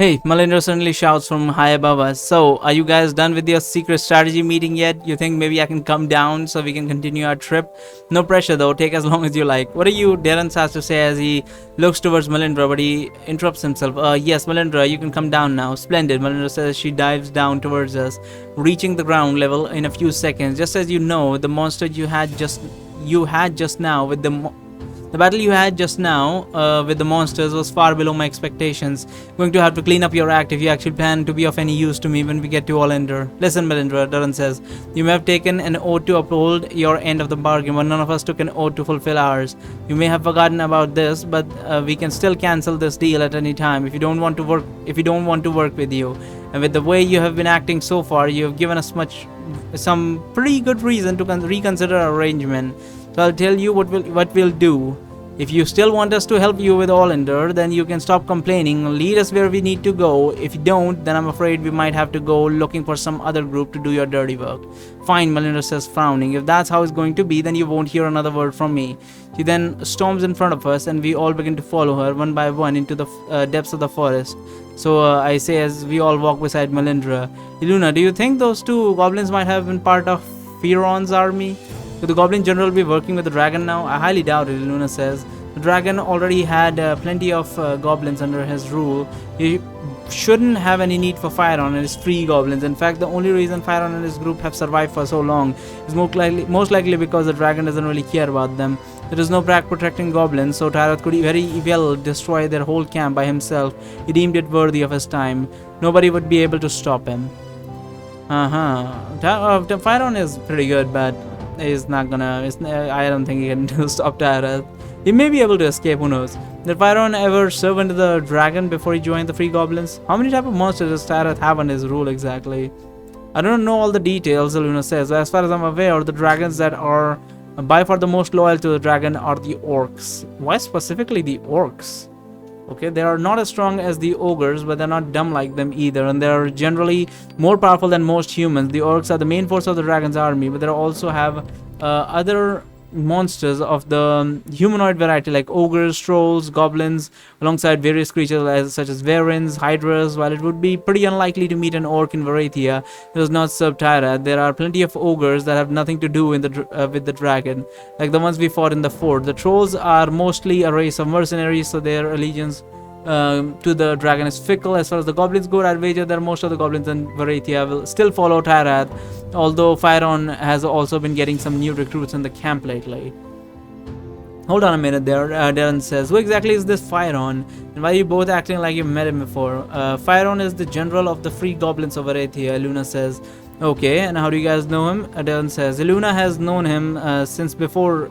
Hey, Malinder suddenly shouts from high above us. So, are you guys done with your secret strategy meeting yet? You think maybe I can come down so we can continue our trip? No pressure though, take as long as you like. What are you, Darren has to say as he looks towards Malindra, but he interrupts himself. Yes, Malindra, you can come down now. Splendid, Malindra says. She dives down towards us, reaching the ground level in a few seconds. Just as you know, the monster you had just now with the battle you had just now with the monsters was far below my expectations. Going to have to clean up your act if you actually plan to be of any use to me when we get to Allender. Listen, Melindra, Duran says, you may have taken an oath to uphold your end of the bargain, but none of us took an oath to fulfill ours. You may have forgotten about this, but we can still cancel this deal at any time if you don't want to work. If we don't want to work with you, and with the way you have been acting so far, you have given us some pretty good reason to reconsider our arrangement. So I'll tell you what we'll do. If you still want us to help you with Allender, then you can stop complaining, lead us where we need to go. If you don't, then I'm afraid we might have to go looking for some other group to do your dirty work. Fine, Melinda says, frowning. If that's how it's going to be, then you won't hear another word from me. She then storms in front of us, and we all begin to follow her one by one into the depths of the forest. So I say as we all walk beside Melindra, Iluna, do you think those two goblins might have been part of Fearon's army? Could the Goblin General be working with the dragon now? I highly doubt it, Luna says. The dragon already had plenty of goblins under his rule. He shouldn't have any need for Fyron and his free goblins. In fact, the only reason Fyron and his group have survived for so long is most likely because the dragon doesn't really care about them. There is no back protecting goblins, so Tyroth could very well destroy their whole camp by himself. He deemed it worthy of his time. Nobody would be able to stop him. Fyron is pretty good, but he's not gonna. I don't think he can stop Tyroth. He may be able to escape, who knows. Did Fyron ever serve under the dragon before he joined the Free Goblins? How many type of monsters does Tyroth have under his rule exactly? I don't know all the details, Luna says. As far as I'm aware, the dragons that are by far the most loyal to the dragon are the orcs. Why specifically the orcs? Okay, they are not as strong as the ogres, but they're not dumb like them either, and they're generally more powerful than most humans. The orcs are the main force of the dragon's army, but they also have other monsters of the humanoid variety like ogres, trolls, goblins, alongside various creatures such as varins, hydras. While it would be pretty unlikely to meet an orc in Varathia, it does not serve Tyra. There are plenty of ogres that have nothing to do with the dragon, like the ones we fought in the fort. The trolls are mostly a race of mercenaries, so their allegiance to the dragon is fickle. As far as the goblins go, I'd wager that most of the goblins in Varathia will still follow Tyrath, although Fyron has also been getting some new recruits in the camp lately. Hold on a minute there, Darren says. Who exactly is this Fyron? And why are you both acting like you've met him before? Fyron is the general of the Free Goblins of Varathia, Luna says. Okay, and how do you guys know him? Darren says. Luna has known him since before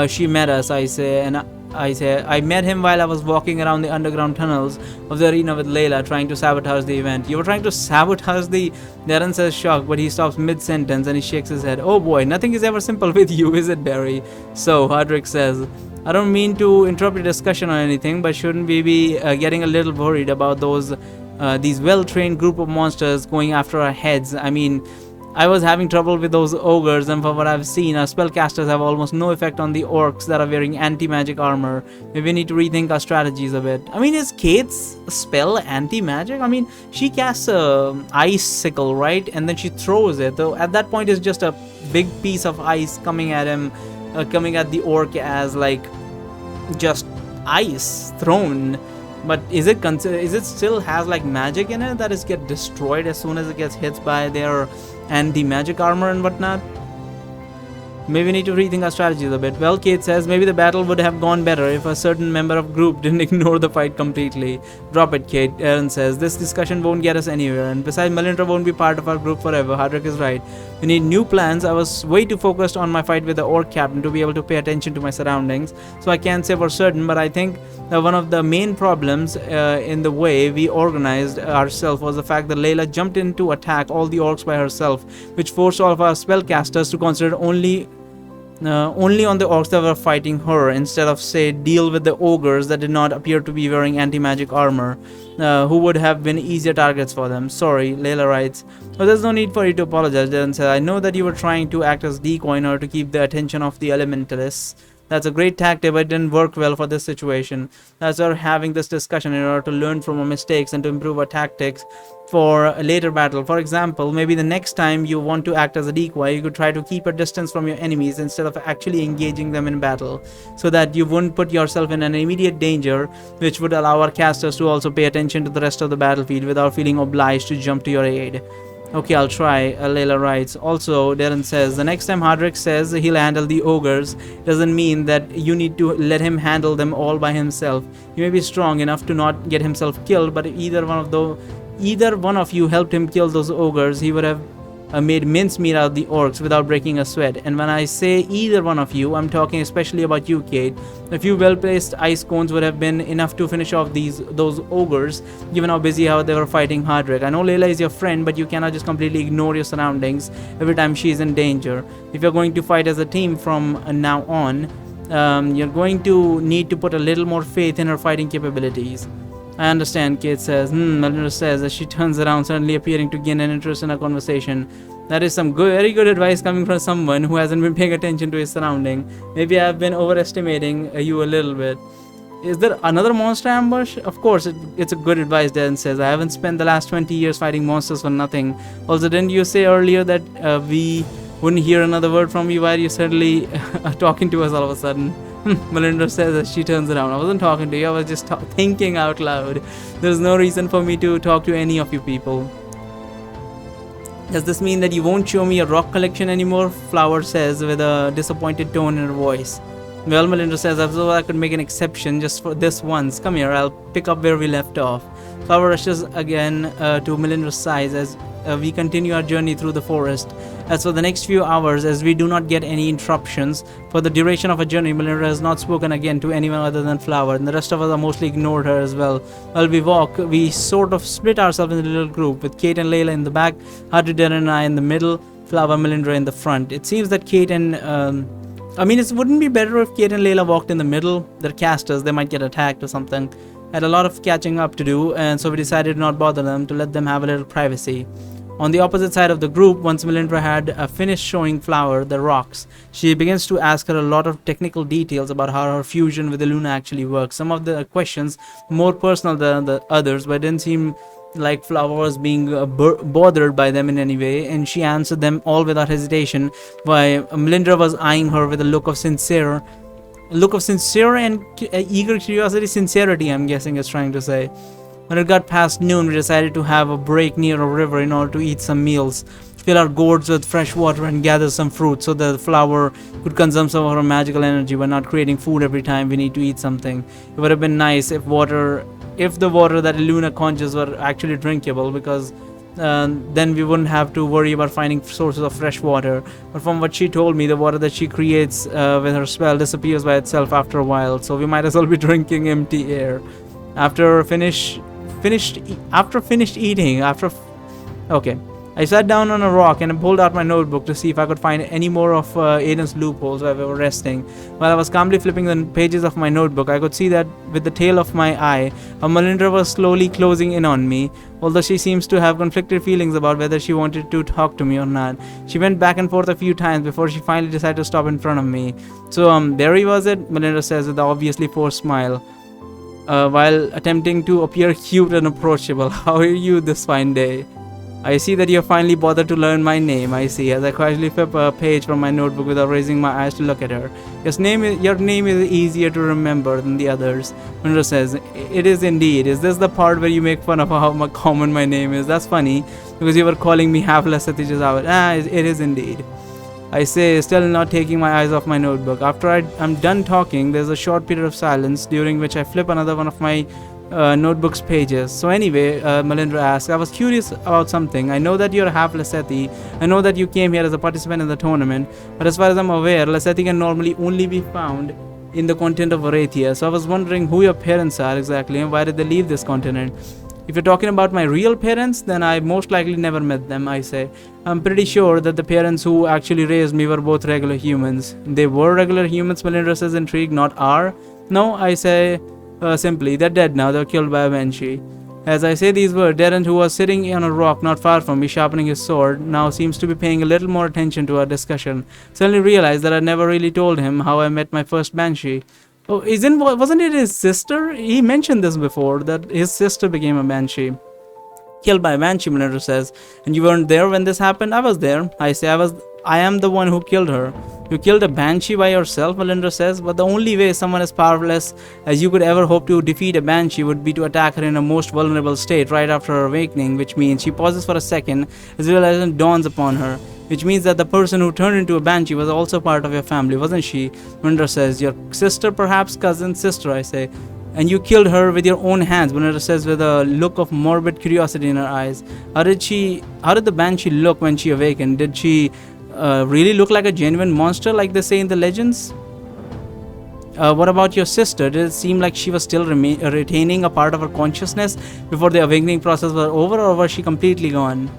she met us, I say, and I met him while I was walking around the underground tunnels of the arena with Layla, trying to sabotage the event. You were trying to sabotage the... Darren says shocked, but he stops mid-sentence and he shakes his head. Oh boy, nothing is ever simple with you, is it, Barry? So, Hardrick says, I don't mean to interrupt the discussion or anything, but shouldn't we be getting a little worried about these well-trained group of monsters going after our heads? I mean, I was having trouble with those ogres, and from what I've seen, our spellcasters have almost no effect on the orcs that are wearing anti-magic armor. Maybe we need to rethink our strategies a bit. I mean, is Kate's spell anti-magic? I mean, she casts a icicle, right? And then she throws it. Though at that point, it's just a big piece of ice coming at him, coming at the orc as like just ice thrown. But is it still has like magic in it that is get destroyed as soon as it gets hit by their anti-magic armor and whatnot? Maybe we need to rethink our strategies a bit. Well, Kate says maybe the battle would have gone better if a certain member of group didn't ignore the fight completely. Drop it, Kate, Aaron says. This discussion won't get us anywhere, and besides, Melindra won't be part of our group forever. Hardrick is right. We need new plans. I was way too focused on my fight with the orc captain to be able to pay attention to my surroundings, so I can't say for certain, but I think that one of the main problems in the way we organized ourselves was the fact that Layla jumped in to attack all the orcs by herself, which forced all of our spellcasters to concentrate only on the orcs that were fighting her, instead of, say, deal with the ogres that did not appear to be wearing anti-magic armor, who would have been easier targets for them. Sorry, Layla writes. But there's no need for you to apologize, Darren said. I know that you were trying to act as decoy in order to keep the attention of the elementalists. That's a great tactic, but it didn't work well for this situation. That's why we're having this discussion in order to learn from our mistakes and to improve our tactics for a later battle. For example, maybe the next time you want to act as a decoy, you could try to keep a distance from your enemies instead of actually engaging them in battle, so that you wouldn't put yourself in an immediate danger, which would allow our casters to also pay attention to the rest of the battlefield without feeling obliged to jump to your aid. Okay, I'll try, Layla writes. Also, Darren says, the next time Hardrick says he'll handle the ogres, doesn't mean that you need to let him handle them all by himself. He may be strong enough to not get himself killed, but if either one of you helped him kill those ogres, he would have made mincemeat out of the orcs without breaking a sweat. And when I say either one of you, I'm talking especially about you, Kate. A few well-placed ice cones would have been enough to finish off those ogres, given how busy they were fighting Hardrick. I know Layla is your friend, but you cannot just completely ignore your surroundings every time she is in danger. If you're going to fight as a team from now on, you're going to need to put a little more faith in her fighting capabilities. I understand, Kate says. Melinda says as she turns around, suddenly appearing to gain an interest in our conversation. That is some very good advice coming from someone who hasn't been paying attention to his surrounding. Maybe I've been overestimating you a little bit. Is there another monster ambush? Of course, it's a good advice, Darren says. I haven't spent the last 20 years fighting monsters for nothing. Also, didn't you say earlier that we wouldn't hear another word from you? Why are you suddenly talking to us all of a sudden? Melinda says as she turns around. I wasn't talking to you, I was just thinking out loud. There's no reason for me to talk to any of you people. Does this mean that you won't show me a rock collection anymore? Flower says with a disappointed tone in her voice. Well, Melinda says, I thought I could make an exception just for this once. Come here, I'll pick up where we left off. Flower rushes again to Melinda's side as we continue our journey through the forest. As for the next few hours, as we do not get any interruptions for the duration of our journey, Melinda has not spoken again to anyone other than Flower, and the rest of us are mostly ignored her as well. While we walk, we sort of split ourselves in a little group, with Kate and Layla in the back, Hardrick, Darren and I in the middle, Flower, Melinda in the front. It seems that Kate and it wouldn't be better if Kate and Layla walked in the middle. They're casters, they might get attacked or something. Had a lot of catching up to do, and so we decided to not bother them, to let them have a little privacy. On the opposite side of the group, once Melinda had finished showing Flower the rocks, she begins to ask her a lot of technical details about how her fusion with the Luna actually works. Some of the questions more personal than the others, but it didn't seem like Flower was being bothered by them in any way, and she answered them all without hesitation, while Melinda was eyeing her with a look of sincere and eager curiosity. Sincerity, I'm guessing, is trying to say. When it got past noon, we decided to have a break near a river in order to eat some meals, fill our gourds with fresh water, and gather some fruit so that the Flower could consume some of her magical energy by not creating food every time we need to eat something. It would have been nice if the water that Luna conjures were actually drinkable, because then we wouldn't have to worry about finding sources of fresh water. But from what she told me, the water that she creates with her spell disappears by itself after a while, so we might as well be drinking empty air. After finished eating, I sat down on a rock and pulled out my notebook to see if I could find any more of Aiden's loopholes while we were resting. While I was calmly flipping the pages of my notebook, I could see that with the tail of my eye, Melinda was slowly closing in on me, although she seems to have conflicted feelings about whether she wanted to talk to me or not. She went back and forth a few times before she finally decided to stop in front of me. So, there he was it, Melinda says with an obviously forced smile, while attempting to appear cute and approachable. How are you this fine day? I see that you have finally bothered to learn my name, I see, as I casually flip a page from my notebook without raising my eyes to look at her. Your name is easier to remember than the others. Melinda says, it is indeed. Is this the part where you make fun of how common my name is? That's funny, because you were calling me half-less just out. It is indeed. I say, still not taking my eyes off my notebook. After I'm done talking, there's a short period of silence, during which I flip another one of my notebook's pages. So anyway, Melinda asks, I was curious about something. I know that you're half Lesethi. I know that you came here as a participant in the tournament, but as far as I'm aware, Lesethi can normally only be found in the continent of Orathia. So I was wondering who your parents are exactly, and why did they leave this continent. If you're talking about my real parents, then I most likely never met them, I say. I'm pretty sure that the parents who actually raised me were both regular humans. They were regular humans, Melinda says, intrigued, not are. No, I say simply, they're dead now, they were killed by a Banshee. As I say these words, Darren, who was sitting on a rock not far from me, sharpening his sword, now seems to be paying a little more attention to our discussion. Suddenly realized that I never really told him how I met my first banshee. Oh, wasn't it his sister? He mentioned this before, that his sister became a banshee. Killed by a banshee, Melinda says. And you weren't there when this happened? I was there. I say, I am the one who killed her. You killed a banshee by yourself, Melinda says, but the only way someone as powerless as you could ever hope to defeat a banshee would be to attack her in a most vulnerable state right after her awakening, which means she pauses for a second as realization dawns upon her. Which means that the person who turned into a banshee was also part of your family, wasn't she? Melinda says, your sister, perhaps cousin, sister, I say. And you killed her with your own hands, Melinda says with a look of morbid curiosity in her eyes. How did the banshee look when she awakened? Did she really look like a genuine monster like they say in the legends? What about your sister? Did it seem like she was still retaining a part of her consciousness before the awakening process was over, or was she completely gone?